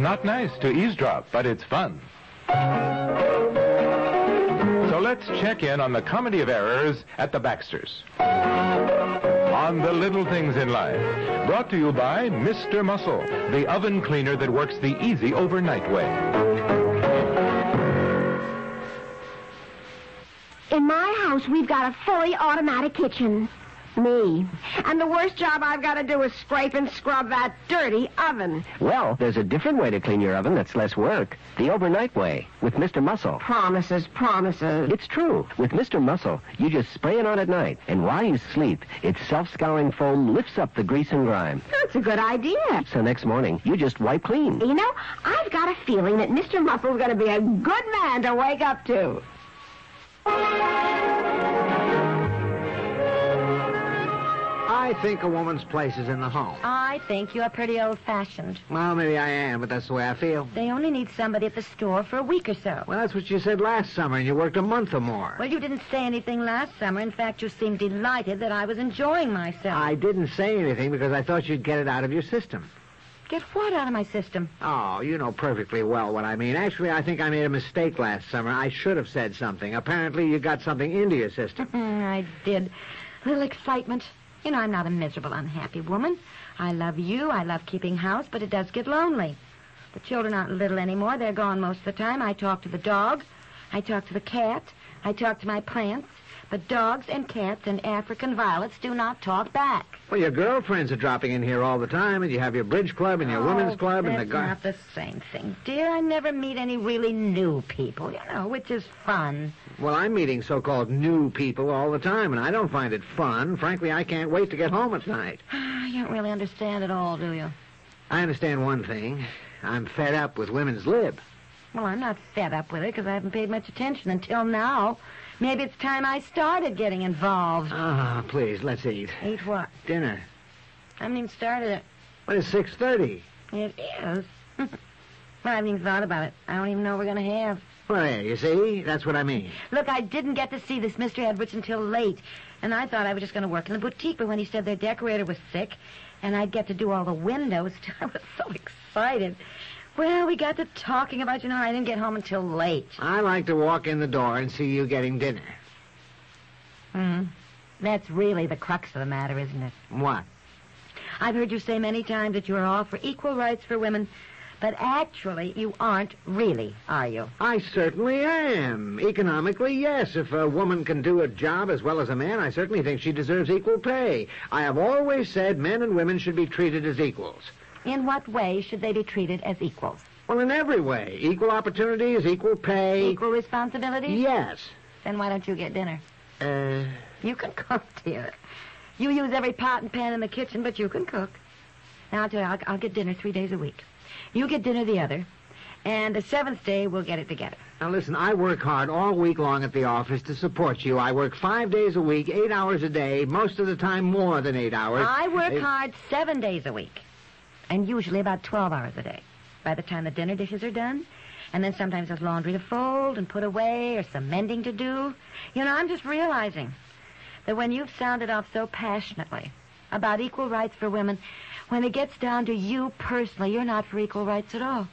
not nice to eavesdrop, but it's fun. So let's check in on the comedy of errors at the Baxters. On the little things in life. Brought to you by Mr. Muscle, the oven cleaner that works the easy overnight way. In my house, we've got a fully automatic kitchen. Me. And the worst job I've got to do is scrape and scrub that dirty oven. Well, there's a different way to clean your oven that's less work. The overnight way, with Mr. Muscle. Promises. It's true. With Mr. Muscle, you just spray it on at night, and while you sleep, its self-scouring foam lifts up the grease and grime. That's a good idea. So next morning, you just wipe clean. You know, I've got a feeling that Mr. Muscle's going to be a good man to wake up to. I think a woman's place is in the home. I think you're pretty old-fashioned. Well, maybe I am, but that's the way I feel. They only need somebody at the store for a week or so. Well, that's what you said last summer, and you worked a month or more. Well, you didn't say anything last summer. In fact, you seemed delighted that I was enjoying myself. I didn't say anything because I thought you'd get it out of your system. Get what out of my system? Oh, you know perfectly well what I mean. Actually, I think I made a mistake last summer. I should have said something. Apparently, you got something into your system. I did. A little excitement. You know, I'm not a miserable, unhappy woman. I love you. I love keeping house, but it does get lonely. The children aren't little anymore. They're gone most of the time. I talk to the dog. I talk to the cat. I talk to my plants. But dogs and cats and African violets do not talk back. Well, your girlfriends are dropping in here all the time, and you have your bridge club and your women's club and the That's not the same thing, dear. I never meet any really new people, you know, which is fun. Well, I'm meeting so-called new people all the time, and I don't find it fun. Frankly, I can't wait to get home at night. You don't really understand it all, do you? I understand one thing. I'm fed up with women's lib. Well, I'm not fed up with it because I haven't paid much attention until now. Maybe it's time I started getting involved. Ah, please, let's eat. Eat what? Dinner. I haven't even started it. But it's 6:30. It is. Well, I haven't even thought about it. I don't even know what we're going to have. Well, there, you see? That's what I mean. Look, I didn't get to see this Mr. Edwards until late, and I thought I was just going to work in the boutique, but when he said their decorator was sick, and I'd get to do all the windows, I was so excited. Well, we got to talking about, you know, I didn't get home until late. I like to walk in the door and see you getting dinner. That's really the crux of the matter, isn't it? What? I've heard you say many times that you're all for equal rights for women, but actually you aren't really, are you? I certainly am. Economically, yes. If a woman can do a job as well as a man, I certainly think she deserves equal pay. I have always said men and women should be treated as equals. In what way should they be treated as equals? Well, in every way. Equal opportunities, equal pay. Equal responsibilities? Yes. Then why don't you get dinner? You can cook, dear. You use every pot and pan in the kitchen, but you can cook. Now, I'll tell you, I'll get dinner 3 days a week. You get dinner the other. And the 7th day, we'll get it together. Now, listen, I work hard all week long at the office to support you. I work 5 days a week, 8 hours a day, most of the time more than 8 hours. I work hard 7 days a week. And usually about 12 hours a day. By the time the dinner dishes are done, and then sometimes there's laundry to fold and put away or some mending to do. You know, I'm just realizing that when you've sounded off so passionately about equal rights for women, when it gets down to you personally, you're not for equal rights at all.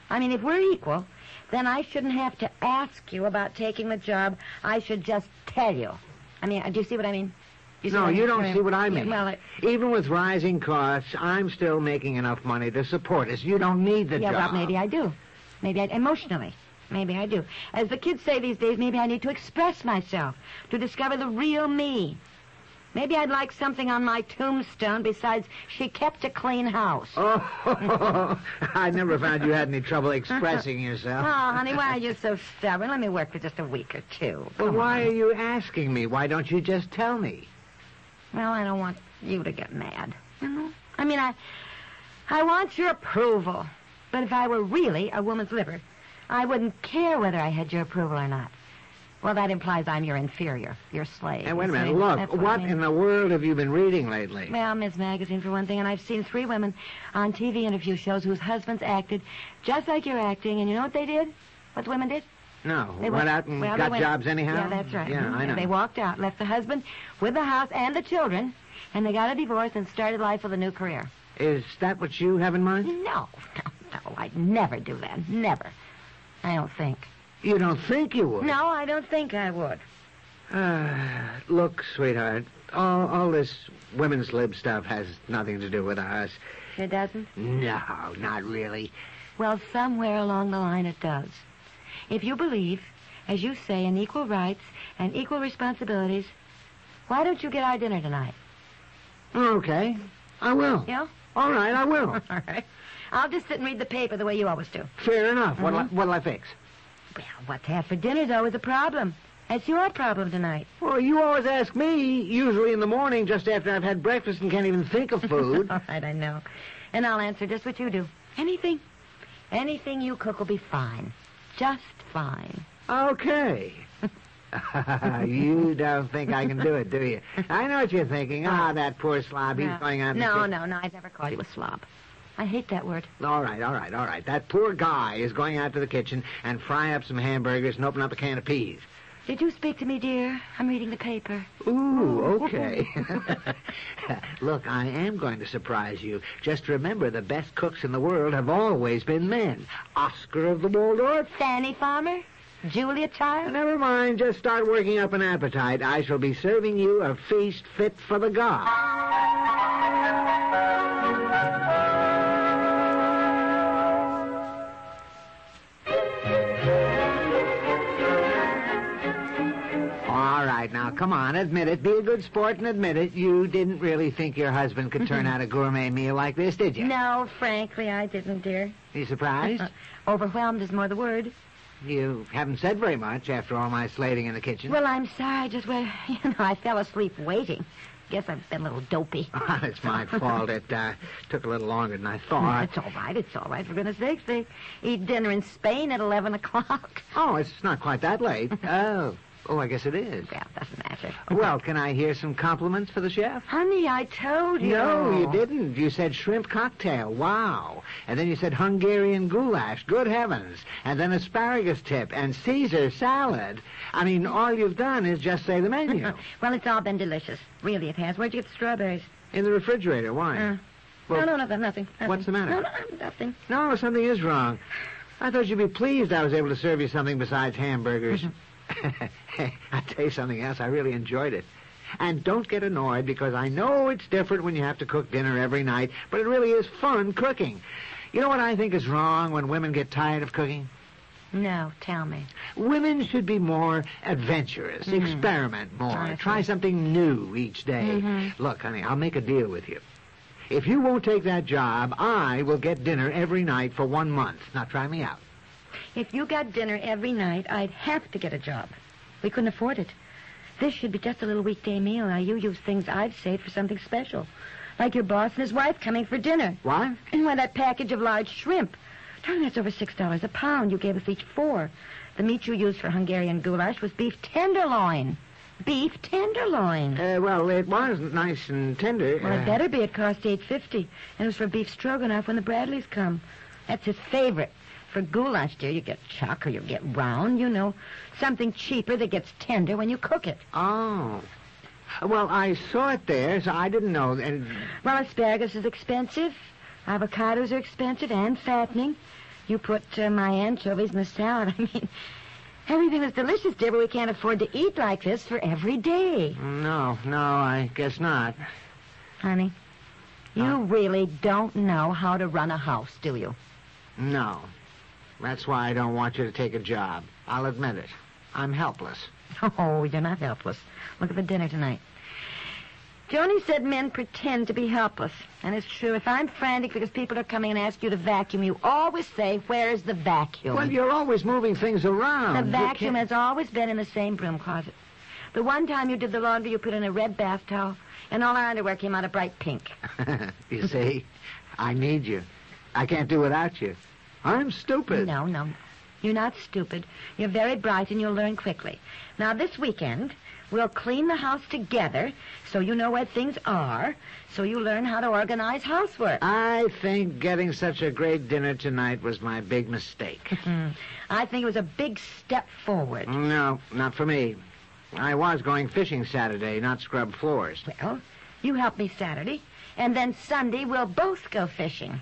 I mean, if we're equal, then I shouldn't have to ask you about taking the job. I should just tell you. I mean, do you see what I mean? No, you don't see what I mean. Well, even with rising costs, I'm still making enough money to support us. You don't need the job. Yeah, well, maybe I do. Emotionally. Maybe I do. As the kids say these days, maybe I need to express myself, to discover the real me. Maybe I'd like something on my tombstone besides she kept a clean house. Oh, I never found you had any trouble expressing yourself. Oh, honey, why are you so stubborn? Let me work for just a week or two. Well, why are you asking me? Why don't you just tell me? Well, I don't want you to get mad. You know? I mean, I want your approval. But if I were really a woman's liver, I wouldn't care whether I had your approval or not. Well, that implies I'm your inferior, your slave. Hey, wait a minute. Look, what in the world have you been reading lately? Well, Ms. Magazine, for one thing, and I've seen 3 women on TV interview shows whose husbands acted just like you're acting, and you know what they did? What the women did? No, they went out and got jobs anyhow? Yeah, that's right. Yeah, I know. They walked out, left the husband with the house and the children, and they got a divorce and started life with a new career. Is that what you have in mind? No. I'd never do that. Never. I don't think. You don't think you would? No, I don't think I would. Look, sweetheart, all this women's lib stuff has nothing to do with us. It doesn't? No, not really. Well, somewhere along the line it does. If you believe, as you say, in equal rights and equal responsibilities, why don't you get our dinner tonight? Okay, I will. Yeah? All right, I will. All right. I'll just sit and read the paper the way you always do. Fair enough. What'll I fix? Well, what to have for dinner is always a problem. That's your problem tonight. Well, you always ask me, usually in the morning, just after I've had breakfast and can't even think of food. All right, I know. And I'll answer just what you do. Anything. Anything you cook will be fine. Just fine. Okay. You don't think I can do it, do you? I know what you're thinking. That poor slob. He's going out. No, I'd never call you a slob. I hate that word. All right. That poor guy is going out to the kitchen and fry up some hamburgers and open up a can of peas. Did you speak to me, dear? I'm reading the paper. Ooh, okay. Look, I am going to surprise you. Just remember, the best cooks in the world have always been men. Oscar of the Waldorf. Fanny Farmer? Julia Child? Never mind. Just start working up an appetite. I shall be serving you a feast fit for the gods. All right, now, come on, admit it. Be a good sport and admit it. You didn't really think your husband could turn out a gourmet meal like this, did you? No, frankly, I didn't, dear. You surprised? Overwhelmed is more the word. You haven't said very much after all my slating in the kitchen. Well, I'm sorry. I fell asleep waiting. Guess I've been a little dopey. It's my fault. It took a little longer than I thought. It's all right. For goodness sakes, they eat dinner in Spain at 11 o'clock. Oh, it's not quite that late. Oh, I guess it is. Well, it doesn't matter. Well, can I hear some compliments for the chef? Honey, I told you. No, you didn't. You said shrimp cocktail. Wow. And then you said Hungarian goulash. Good heavens. And then asparagus tip and Caesar salad. I mean, all you've done is just say the menu. Well, it's all been delicious. Really, it has. Where'd you get the strawberries? In the refrigerator. Why? Well, no, nothing. What's the matter? No, nothing. No, something is wrong. I thought you'd be pleased I was able to serve you something besides hamburgers. I'll tell you something else. I really enjoyed it. And don't get annoyed, because I know it's different when you have to cook dinner every night, but it really is fun cooking. You know what I think is wrong when women get tired of cooking? No, tell me. Women should be more adventurous, experiment more, try something new each day. Look, honey, I'll make a deal with you. If you won't take that job, I will get dinner every night for 1 month. Now, try me out. If you got dinner every night, I'd have to get a job. We couldn't afford it. This should be just a little weekday meal. Now, you use things I've saved for something special. Like your boss and his wife coming for dinner. What? And why, that package of large shrimp. Darling, that's over $6 a pound. You gave us each 4. The meat you used for Hungarian goulash was beef tenderloin. Beef tenderloin. Well, it was nice and tender. Well, it better be. It cost $8.50. And it was for beef stroganoff when the Bradleys come. That's his favorite. For goulash, dear, you get chuck or you get round, you know. Something cheaper that gets tender when you cook it. Oh. Well, I saw it there, so I didn't know. Well, asparagus is expensive. Avocados are expensive and fattening. You put my anchovies in the salad. I mean, everything is delicious, dear, but we can't afford to eat like this for every day. No, I guess not. Honey, you really don't know how to run a house, do you? No. That's why I don't want you to take a job. I'll admit it. I'm helpless. Oh, you're not helpless. Look at the dinner tonight. Joni said men pretend to be helpless. And it's true. If I'm frantic because people are coming and ask you to vacuum, you always say, where's the vacuum? Well, you're always moving things around. The vacuum has always been in the same broom closet. The one time you did the laundry, you put in a red bath towel, and all our underwear came out a bright pink. You see, I need you. I can't do without you. I'm stupid. No. You're not stupid. You're very bright, and you'll learn quickly. Now, this weekend, we'll clean the house together so you know where things are, so you learn how to organize housework. I think getting such a great dinner tonight was my big mistake. I think it was a big step forward. No, not for me. I was going fishing Saturday, not scrub floors. Well, you help me Saturday, and then Sunday we'll both go fishing.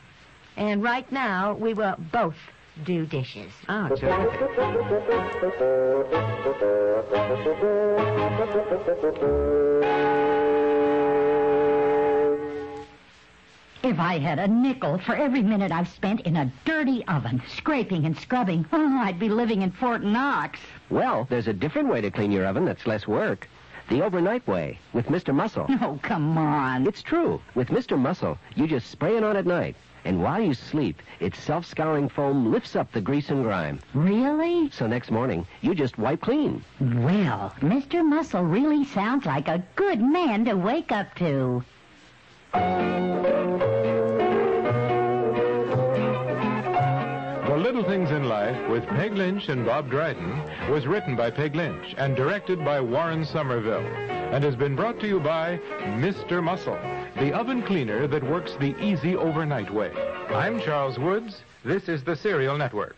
And right now, we will both do dishes. Oh, terrific. If I had a nickel for every minute I've spent in a dirty oven, scraping and scrubbing, I'd be living in Fort Knox. Well, there's a different way to clean your oven that's less work. The overnight way, with Mr. Muscle. Oh, come on. It's true. With Mr. Muscle, you just spray it on at night. And while you sleep, its self-scouring foam lifts up the grease and grime. Really? So next morning, you just wipe clean. Well, Mr. Muscle really sounds like a good man to wake up to. The Little Things in Life with Peg Lynch and Bob Dryden was written by Peg Lynch and directed by Warren Somerville and has been brought to you by Mr. Muscle, the oven cleaner that works the easy overnight way. I'm Charles Woods. This is the Serial Network.